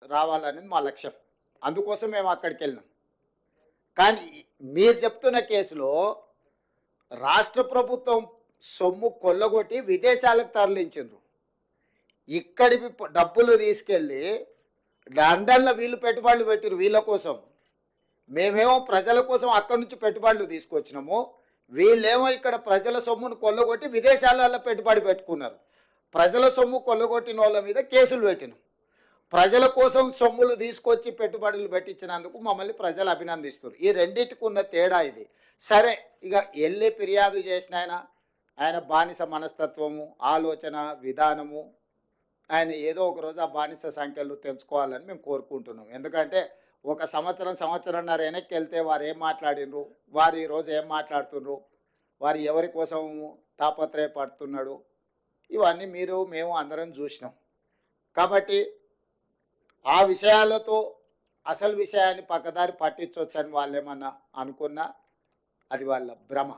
రావాలనేది మా లక్ష్యం. అందుకోసం మేము అక్కడికి వెళ్ళినాం. కానీ మీరు చెప్తున్న కేసులో రాష్ట్ర ప్రభుత్వం సొమ్ము కొల్లగొట్టి విదేశాలకు తరలించిండ్రు. ఇక్కడి డబ్బులు తీసుకెళ్ళి లండన్లో వీళ్ళు పెట్టుబడులు పెట్టిరు వీళ్ళ కోసం. మేమేమో ప్రజల కోసం అక్కడి నుంచి పెట్టుబడులు తీసుకొచ్చినాము. వీళ్ళేమో ఇక్కడ ప్రజల సొమ్మును కొల్లగొట్టి విదేశాలలో పెట్టుబడి పెట్టుకున్నారు. ప్రజల సొమ్ము కొల్లగొట్టిన వాళ్ళ మీద కేసులు పెట్టినాం. ప్రజల కోసం సొమ్ములు తీసుకొచ్చి పెట్టుబడులు పెట్టించినందుకు మమ్మల్ని ప్రజలు అభినందిస్తారు. ఈ రెండింటికి ఉన్న తేడా ఇది. సరే, ఇక వెళ్ళి ఫిర్యాదు చేసిన ఆయన బానిస మనస్తత్వము, ఆలోచన విధానము, ఆయన ఏదో ఒక రోజు ఆ బానిస సంఖ్యలు తెంచుకోవాలని మేము కోరుకుంటున్నాం. ఎందుకంటే ఒక సంవత్సరంన్నర వెనక్కి వెళ్తే వారు ఏం మాట్లాడినరు, వారు ఈరోజు ఏం మాట్లాడుతున్నారు, వారు ఎవరి కోసం తాపత్రయపడుతున్నాడు, ఇవన్నీ మేము అందరం చూసినాం. కాబట్టి ఆ విషయాలతో అసలు విషయాన్ని పక్కదారి పట్టించవచ్చని వాళ్ళు ఏమన్నా అనుకున్నా అది వాళ్ళ భ్రమ.